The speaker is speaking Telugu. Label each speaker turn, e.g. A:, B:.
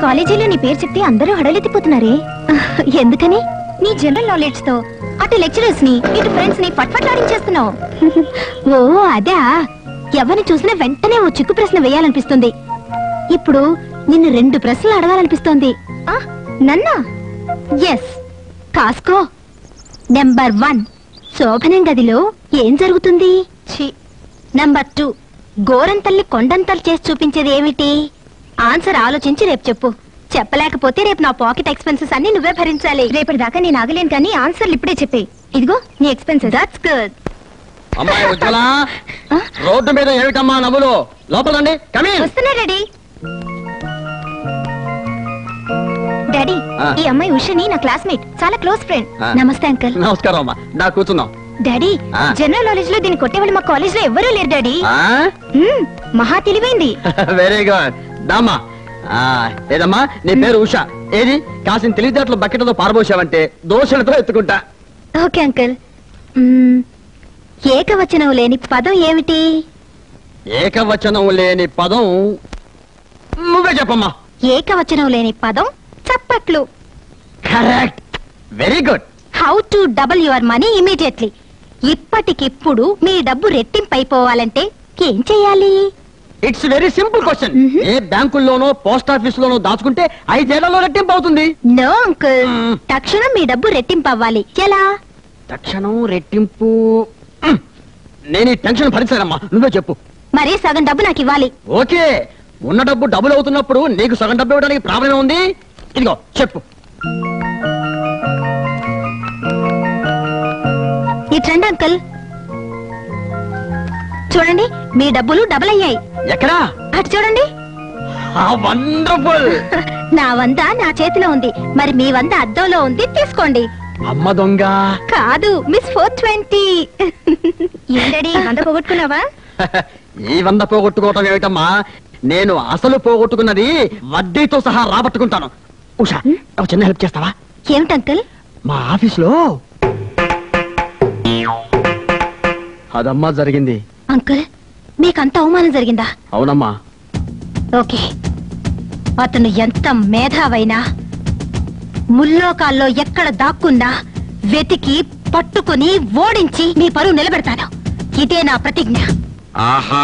A: కాలేజీలో నీ పేరు చెప్తే అందరూ హడలెత్తిపోతున్నారే. ఎందుకని? నీ జనరల్ నాలెడ్జ్ తో అటు లెక్చరర్స్ ని ఇటు ఫ్రెండ్స్ ని పట్పట్లాడించేస్తున్నావు. ఓ అదా, ఎవరిని చూసినా వెంటనే ఓ చిక్కు ప్రశ్న వేయాలనిపిస్తుంది. ఇప్పుడు నిన్ను 2 ప్రశ్నలు అడగాలనిపిస్తోంది. నన్నా? ఎస్, కాస్కో. నెంబర్ 1, శోభనం గదిలో ఏం జరుగుతుంది? నెంబర్ 2, గోరంతల్లి కొండంతలు చేసి చూపించేది ఏమిటి? ఆన్సర్ ఆలోచించి రేపు చెప్పు. చెప్పలేకపోతే రేపు నా పాకెట్ ఎక్స్పెన్సెస్ అన్ని నువ్వే భరించాలి. రేపటిదాకా నేను ఆగలేను, కానీ ఆన్సర్లు ఇప్పుడే చెప్పే. ఇదిగో నీ ఎక్స్పెన్సెస్. That's good.
B: అమ్మాయి ఉజ్వల, రోడ్డు మీద ఏమిటమ్మా నవ్వులు? లోపలండి.
A: వస్తున్నా డాడీ. డాడీ, ఈ అమ్మాయి ఉషని నా క్లాస్మేట్, చాలా క్లోజ్ ఫ్రెండ్. నమస్తే అంకల్.
B: నమస్కారం అమ్మా, నా కూర్చున్నాం.
A: డాడీ, జనరల్ నాలెడ్జ్ లో దీన్ని కొట్టేవాళ్ళు మా కాలేజ్ లో ఎవ్వరూ లేరు డాడీ. మహా తెలివైంది.
B: Very good. దామా ఏదమ్మా నీ పేరు ఉష. ఏది కాసిన తెలివితేటలు బకెట్తో పారబోసావంటే దోషులతో ఎత్తుకుంటా.
A: Okay uncle. ఏకవచనం లేని పదం ఏమిటి?
B: ఏకవచనం లేని పదం నువ్వే చెప్పమ్మా.
A: ఏకవచనం లేని పదం చప్పట్లు.
B: Correct. Very good.
A: How to double your money immediately. ఇప్పటికిప్పుడు మీ డబ్బు రెట్టింపైపోవాలంటే ఏం చెయ్యాలి?
B: It's very simple question. ఏ బ్యాంకుల్లోనో పోస్ట్ ఆఫీస్ లోనో దాచుకుంటే 5 ఏళ్లలో రెట్టింపు అవుతుంది.
A: నో అంకుల్, తక్షణం మీ డబ్బు రెట్టింపు అవ్వాలి. ఎలా?
B: తక్షణం రెట్టింపు? నేను ఈ టెన్షన్ భరించానమ్మా, నువ్వే చెప్పు.
A: మరి సగం డబ్బు నాకు ఇవ్వాలి.
B: ఓకే, ఉన్న డబ్బు డబుల్ అవుతున్నప్పుడు నీకు సగం డబ్బు ఇవ్వడానికి ప్రాబ్లం ఉంది. ఇదిగో చెప్పు.
A: ఈ ట్రెండ్ అంకుల్ చూడండి, మీ డబ్బులు డబుల్ అయ్యాయి.
B: ఎక్కడా?
A: అటు చూడండి.
B: వండర్ఫుల్.
A: నా 100 నా చేతిలో ఉంది, మరి మీ 100 అద్దంలో ఉంది, తీసుకోండి.
B: అమ్మ దొంగ
A: కాదు, మిస్ 420. ఏంటడి 100 పోగొట్టుకున్నావా?
B: ఈ 100 పోగొట్టుకోవటం ఏమిటమ్మా, నేను అసలు పోగొట్టుకున్నది వడ్డీతో సహా రాబట్టుకుంటాను. ఉషా, ఒక చిన్న హెల్ప్ చేస్తావా?
A: ఏమిటి అంకుల్?
B: మా ఆఫీస్లో అదమ్మా జరిగింది.
A: అంకుల్, మీకంత అవమానం జరిగిందా?
B: అవునమ్మా.
A: ఓకే, అతను ఎంత మేధావైనా ముల్లోకాల్లో ఎక్కడ దాక్కున్నా వెతికి పట్టుకుని ఓడించి మీ పరువు నిలబెడతాను. ఇదే నా ప్రతిజ్ఞ.
B: ఆహా.